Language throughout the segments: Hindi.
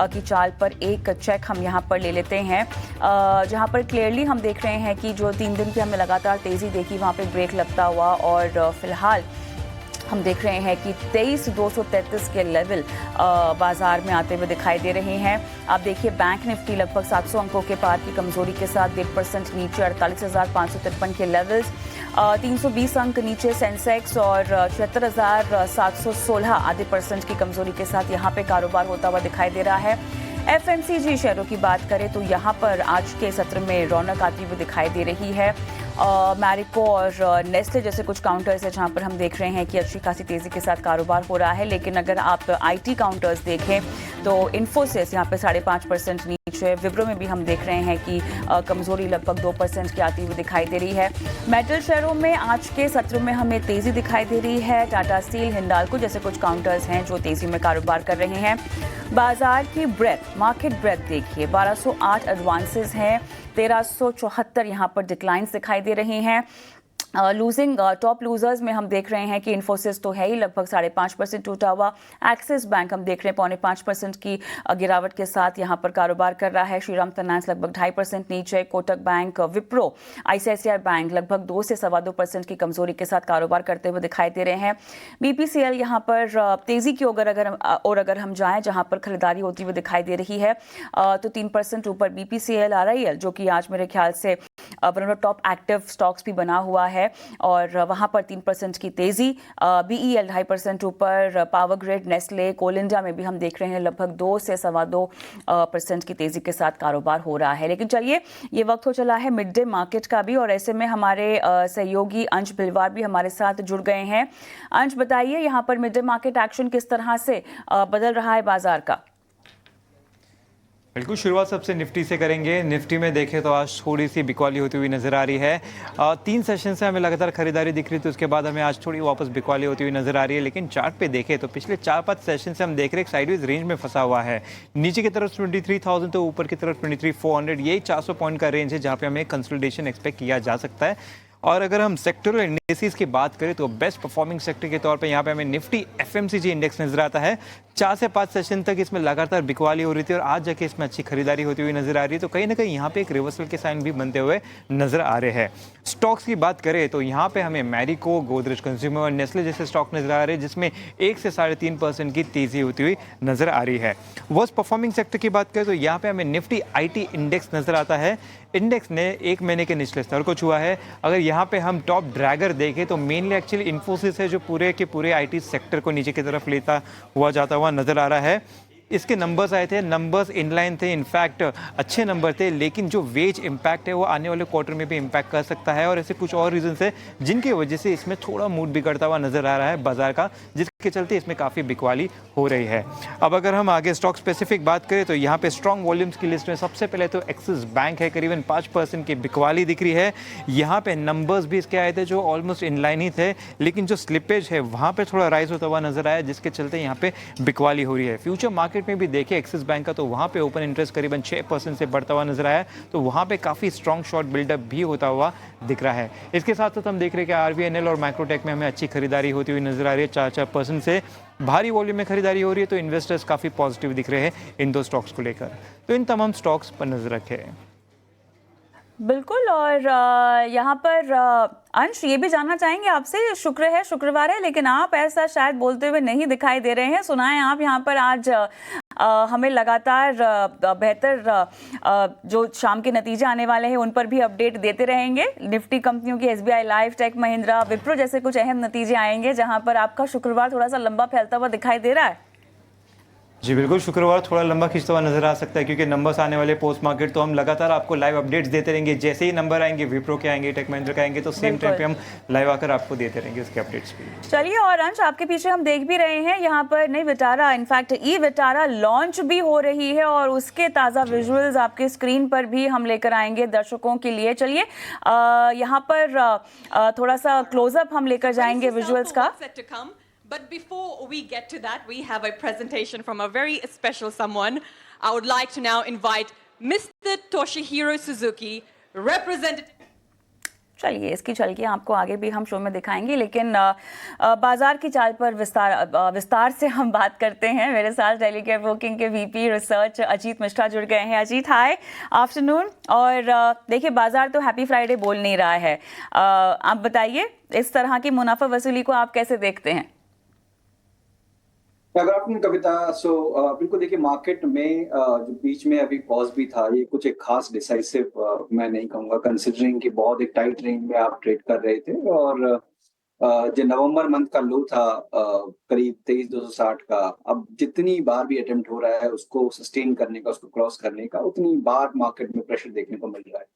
की चाल पर एक चेक हम यहाँ पर ले लेते हैं, जहाँ पर क्लियरली हम देख रहे हैं कि जो 3 दिन की हमने लगातार तेज़ी देखी वहाँ पे ब्रेक लगता हुआ, और फिलहाल हम देख रहे हैं कि 23,233 के लेवल बाजार में आते हुए दिखाई दे रहे हैं। आप देखिए बैंक निफ्टी लगभग 700 अंकों के पार की कमजोरी के साथ 1.5% नीचे 48,553 के लेवल्स, 320 अंक नीचे सेंसेक्स, और 76,716 आधे % की कमजोरी के साथ यहाँ पे कारोबार होता हुआ दिखाई दे रहा है। FMCG शेयरों की बात करें तो यहाँ पर आज के सत्र में रौनक आती हुई दिखाई दे रही है। मैरिको और नेस्ले जैसे कुछ काउंटर्स है जहाँ पर हम देख रहे हैं कि अच्छी खासी तेज़ी के साथ कारोबार हो रहा है। लेकिन अगर आप IT काउंटर्स देखें तो इन्फोसिस यहाँ पे 5.5% नीचे, विप्रो में भी हम देख रहे हैं कि कमजोरी लगभग 2% की आती हुई दिखाई दे रही है। मेटल शेयरों में आज के सत्र में हमें तेज़ी दिखाई दे रही है। टाटा स्टील, हिंडाल्को जैसे कुछ काउंटर्स हैं जो तेज़ी में कारोबार कर रहे हैं। बाजार की ब्रेथ, मार्केट ब्रेथ देखिए, 1208 एडवांसेस हैं, 1374 यहाँ पर डिक्लाइंस दिखाई दे रहे हैं। लूजिंग टॉप लूजर्स में हम देख रहे हैं कि इन्फोसिस तो है ही लगभग 5.5% टूटा हुआ। एक्सिस बैंक हम देख रहे हैं 4.5% की गिरावट के साथ यहाँ पर कारोबार कर रहा है। श्रीराम फाइनेंस लगभग 2.5% नीचे, Kotak bank, Wipro, ICICI bank लगभग 2 से 2.25% की कमजोरी के साथ कारोबार करते हुए दिखाई दे रहे हैं। BPCL यहाँ पर तेजी की अगर हम जाएं जहाँ पर खरीदारी होती हुई दिखाई दे रही है तो 3% ऊपर BPCL RIL, जो कि आज मेरे ख्याल से one of top active stocks भी बना हुआ है, और वहां पर 3% की तेजी। BEL 2.5% ऊपर, पावर ग्रिड, नेस्ले, कोल इंडिया में भी हम देख रहे हैं लगभग 2 से 2.25% की तेजी के साथ कारोबार हो रहा है। लेकिन चलिए, ये वक्त हो चला है मिड डे मार्केट का भी, और ऐसे में हमारे सहयोगी अंश भिलवार भी हमारे साथ जुड़ गए हैं। अंश, बताइए यहाँ पर मिड डे मार्केट एक्शन किस तरह से बदल रहा है बाजार का? बिल्कुल, शुरुआत सबसे निफ्टी से करेंगे। निफ्टी में देखें तो आज थोड़ी सी बिकवाली होती हुई नजर आ रही है। 3 सेशन से हमें लगातार खरीदारी दिख रही थी, उसके बाद हमें आज थोड़ी वापस बिकवाली होती हुई नजर आ रही है। लेकिन चार्ट पे देखें तो पिछले 4-5 सेशन से हम देख रहे हैं एक साइडवेज रेंज में फंसा हुआ है। नीचे की तरफ 23,000 तो ऊपर की तरफ 23,400, यही 400 पॉइंट का रेंज है जहाँ पे हमें कंसोलिडेशन एक्सपेक्ट किया जा सकता है। और अगर हम सेक्टरल इंडेक्सेस की बात करें तो बेस्ट परफॉर्मिंग सेक्टर के तौर पे यहाँ पे हमें निफ्टी FMCG इंडेक्स नजर आता है। 4 से 5 सेशन तक इसमें लगातार बिकवाली हो रही थी और आज जाके इसमें अच्छी खरीदारी होती हुई नजर आ रही है। तो कहीं ना कहीं यहाँ पे एक रिवर्सल के साइन भी बनते हुए नजर आ रहे हैं। स्टॉक्स की बात करें तो यहाँ पे हमें मैरिको, गोदरेज कंज्यूमर और नेस्ले जैसे स्टॉक नजर आ रहे हैं जिसमें 1 से 3.5% की तेजी होती हुई नजर आ रही है। वर्स्ट परफॉर्मिंग सेक्टर की बात करें तो यहाँ पे हमें निफ्टी IT इंडेक्स नजर आता है। इंडेक्स ने 1 महीने के निचले स्तर को छुआ है। अगर यहाँ पे हम टॉप ड्रैगर देखें तो मेनली एक्चुअली इन्फोसिस है जो पूरे के पूरे IT सेक्टर को नीचे की तरफ लेता हुआ जाता हुआ नजर आ रहा है। इसके नंबर्स आए थे, नंबर्स इनलाइन थे, इनफैक्ट अच्छे नंबर थे, लेकिन जो वेज इम्पैक्ट है वो आने वाले क्वार्टर में भी इम्पैक्ट कर सकता है। और ऐसे कुछ और रीजंस है जिनकी वजह से इसमें थोड़ा मूड बिगड़ता हुआ नजर आ रहा है बाजार का, जिसके चलते इसमें काफ़ी बिकवाली हो रही है। अब अगर हम आगे स्टॉक स्पेसिफिक बात करें तो यहाँ पे स्ट्रॉन्ग वॉल्यूम्स की लिस्ट में सबसे पहले तो एक्सिस बैंक है, करीबन 5% की बिकवाली दिख रही है। यहाँ पे नंबर्स भी इसके आए थे जो ऑलमोस्ट इनलाइन ही थे, लेकिन जो स्लिपेज है वहाँ पे थोड़ा राइज होता हुआ नजर आया, जिसके चलते यहाँ पे बिकवाली हो रही है। फ्यूचर मार्केट में भी देखें एक्सिस बैंक का तो वहाँ पे ओपन इंटरेस्ट करीबन 6% से बढ़ता हुआ नजर आया, तो वहाँ पे काफ़ी स्ट्रॉन्ग शॉर्ट बिल्डअप भी होता हुआ दिख रहा है। इसके साथ साथ हम देख रहे हैं कि RVNL और माइक्रोटेक में हमें अच्छी खरीदारी होती हुई नजर आ रही है। 4% से भारी वॉल्यूम में खरीदारी हो रही है, तो इन्वेस्टर्स काफ़ी पॉजिटिव दिख रहे हैं इन 2 स्टॉक्स को लेकर। तो इन तमाम स्टॉक्स पर नजर रखें। बिल्कुल, और यहाँ पर अंश, ये भी जानना चाहेंगे आपसे, शुक्र है, शुक्रवार है, लेकिन आप ऐसा शायद बोलते हुए नहीं दिखाई दे रहे हैं। सुनाएं आप यहाँ पर आज हमें लगातार बेहतर जो शाम के नतीजे आने वाले हैं उन पर भी अपडेट देते रहेंगे। निफ्टी कंपनियों की SBI life, Tech Mahindra, Wipro जैसे कुछ अहम नतीजे आएंगे जहां पर आपका शुक्रवार थोड़ा सा लंबा फैलता हुआ दिखाई दे रहा है। जी बिल्कुल, शुक्रवार थोड़ा लंबा खिंचता हुआ नजर आ सकता है क्योंकि नंबर्स आने वाले पोस्ट मार्केट, तो हम लगातार आपको लाइव अपडेट्स देते रहेंगे। जैसे ही नंबर आएंगे, विप्रो के आएंगे, टेक महिंद्रा के आएंगे, तो सेम टाइम पे हम लाइव आकर आपको देते रहेंगे उसके अपडेट्स भी। चलिए, और अंश, आपके पीछे हम देख भी रहे हैं यहाँ पर नई Vitara, in fact e Vitara launch भी हो रही है और उसके ताज़ा विजुअल्स आपके स्क्रीन पर भी हम लेकर आएंगे दर्शकों के लिए। चलिए, यहाँ पर थोड़ा सा क्लोजअप हम लेकर जाएंगे विजुअल्स का। But before we get to that, we have a presentation from a very special someone. I would like to now invite Mr. Toshihiro Suzuki, representative. चलिए, इसकी झलकियाँ आपको आगे भी हम शो में दिखाएंगे, लेकिन बाजार की चाल पर विस्तार से हम बात करते हैं। मेरे साथ डेलीकेयर ब्रोकिंग के वीपी रिसर्च अजीत मिश्रा जुड़ गए हैं। अजीत, हाय, आफ्टरनून। और देखिए, बाजार तो हैप्पी फ्राइडे बोल नहीं रहा है। आप बताइए, इस तरह की मुनाफा वसूली को आप कैसे देखते हैं? अगर आपने कविता बिल्कुल देखिए, मार्केट में जो बीच में अभी पॉज भी था, ये कुछ एक खास डिसाइसिव मैं नहीं कहूंगा, कंसिडरिंग कि बहुत एक टाइट रेंज में आप ट्रेड कर रहे थे। और जो नवंबर मंथ का लो था करीब 23,260 का, अब जितनी बार भी अटेम्प्ट हो रहा है उसको सस्टेन करने का, उसको क्रॉस करने का, उतनी बार मार्केट में प्रेशर देखने को मिल रहा है।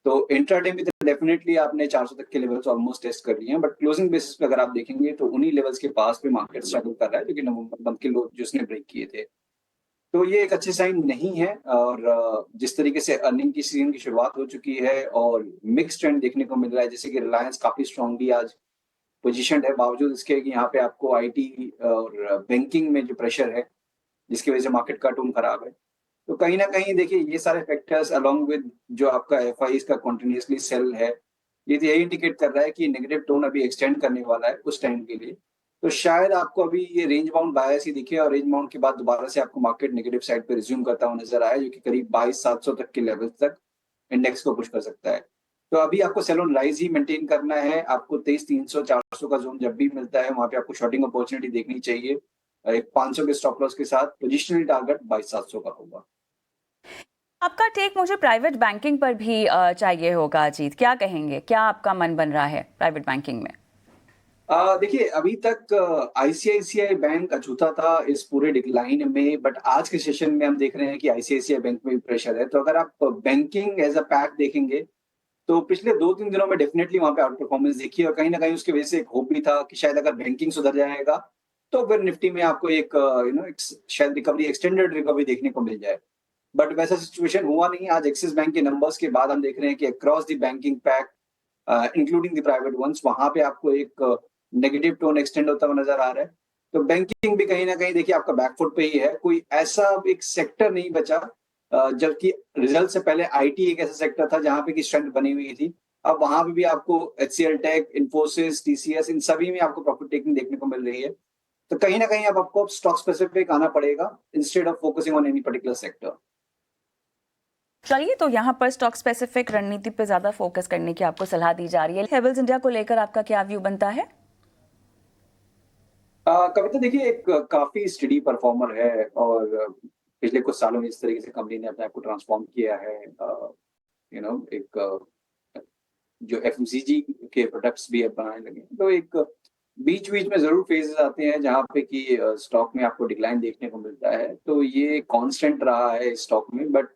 तो इंट्राडे में तो डेफिनेटली आपने 400 तक के लेवल्स ऑलमोस्ट टेस्ट कर लिए हैं, बट क्लोजिंग बेसिस पे अगर आप देखेंगे तो उन्हीं लेवल्स के पास पे मार्केट स्ट्रगल कर रहा है, जो कि नवंबर मंथ के लो जो उसने ब्रेक किए थे। तो ये एक अच्छे साइन नहीं है। और जिस तरीके से अर्निंग की सीजन की शुरुआत हो चुकी है और मिक्स ट्रेंड देखने को मिल रहा है, जैसे कि रिलायंस काफी स्ट्रांगली आज पोजीशनड है, बावजूद इसके कि यहाँ पे आपको आईटी और बैंकिंग में जो प्रेशर है, जिसकी वजह से मार्केट का टोन खराब है। तो कहीं ना कहीं देखिए, ये सारे फैक्टर्स अलोंग विद जो आपका एफआईज का कंटिन्यूअसली सेल है, ये तो यही इंडिकेट कर रहा है कि नेगेटिव टोन अभी एक्सटेंड करने वाला है कुछ टाइम के लिए। तो शायद आपको अभी ये रेंज बाउंड बायस ही दिखे और रेंज बाउंड के बाद दोबारा से आपको मार्केट नेगेटिव साइड पे रिज्यूम करता हुआ नजर आया, जो कि करीब 22,700 तक के लेवल तक इंडेक्स को पुश कर सकता है। तो अभी आपको सेल ऑन राइज ही मेंटेन करना है। आपको 23,300 400 का जोन जब भी मिलता है, वहां पे आपको शॉर्टिंग अपॉर्चुनिटी देखनी चाहिए। एक 500 के स्टॉप लॉस के साथ पोजिशनल टारगेट 22,700 का होगा। आपका टेक मुझे प्राइवेट बैंकिंग पर भी चाहिए होगा अजीत, क्या कहेंगे? क्या आपका मन बन रहा है प्राइवेट बैंकिंग में? देखिए, अभी तक आईसीआईसीआई बैंक अछूता था इस पूरे डिक्लाइन में, बट आज के सेशन में हम देख रहे हैं कि आईसीआईसीआई बैंक में भी प्रेशर है। तो अगर आप बैंकिंग एज अ पैक देखेंगे तो पिछले 2-3 दिनों में डेफिनेटली वहां पे आउट परफॉर्मेंस देखी, और कहीं ना कहीं उसकी वजह से एक होप भी था कि शायद अगर बैंकिंग सुधर जाएगा तो फिर निफ्टी में आपको एक शायद रिकवरी, एक्सटेंडेड रिकवरी देखने को मिल जाए। बट वैसा सिचुएशन हुआ नहीं। आज एक्सिस बैंक के नंबर्स के बाद हम देख रहे हैं कि across the banking pack including the private ones, वहां पे आपको एक नेगेटिव टोन एक्सटेंड होता हुआ नजर आ रहा है। तो बैंकिंग भी कहीं ना कहीं देखिए आपका बैकफुट पे ही है। कोई ऐसा एक सेक्टर नहीं बचा, जबकि रिजल्ट से पहले आईटी एक ऐसा सेक्टर था जहां पे की स्ट्रेंथ बनी हुई थी। अब वहां पे भी आपको एचसीएल टेक, इन्फोसिस, टीसीएस, इन सभी में आपको प्रॉफिट टेकिंग देखने को मिल रही है। तो कहीं ना कहीं अब आपको स्टॉक स्पेसिफिक आना पड़ेगा instead of focusing on any particular sector. चलिए, तो यहाँ पर स्टॉक स्पेसिफिक रणनीति पे ज्यादा फोकस करने की आपको सलाह दी जा रही है। हेवल्स इंडिया को लेकर आपका क्या व्यू बनता है? कविता देखिए, एक काफी स्टडी परफॉर्मर है और पिछले कुछ सालों में इस तरीके से कंपनी ने अपने आप को ट्रांसफॉर्म किया है। एक जो एफएमसीजी के प्रोडक्ट्स भी अब बनाने लगे, तो एक बीच बीच में जरूर फेजेस आते हैं जहां पे कि स्टॉक में आपको डिक्लाइन देखने को मिलता है। तो ये कांस्टेंट रहा है स्टॉक में, बट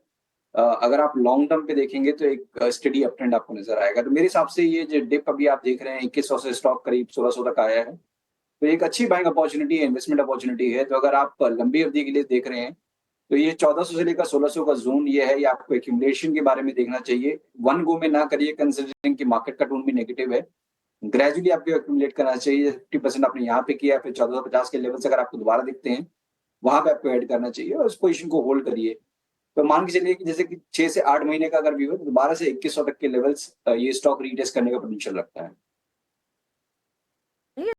अगर आप लॉन्ग टर्म पे देखेंगे तो एक स्टडी अप ट्रेंड आपको नजर आएगा। तो मेरे हिसाब से ये जो डिप अभी आप देख रहे हैं 2100 से स्टॉक करीब 1600 तक आया है, तो एक अच्छी बाइंग अपॉर्चुनिटी है, इन्वेस्टमेंट अपॉर्चुनिटी है। तो अगर आप लंबी अवधि के लिए देख रहे हैं तो ये 1400 से लेकर 1600 का जोन ये है, ये आपको एक्यूमुलेशन के बारे में देखना चाहिए। वन गो में ना करिए, कंसिडरिंग कि मार्केट का टोन भी नेगेटिव है। ग्रेजुअली आपको एक्यूमुलेट करना चाहिए। 50% आपने यहाँ पे किया, फिर 1450 के लेवल से अगर आपको दोबारा दिखते हैं, वहां पे आपको ऐड करना चाहिए और उस पोजीशन को होल्ड करिए। तो मान के चलिए कि जैसे कि 6 से 8 महीने का अगर व्यू है, तो दोबारा से 2100 तक के लेवल्स ये स्टॉक रीटेस्ट करने का पोटेंशियल रखता है।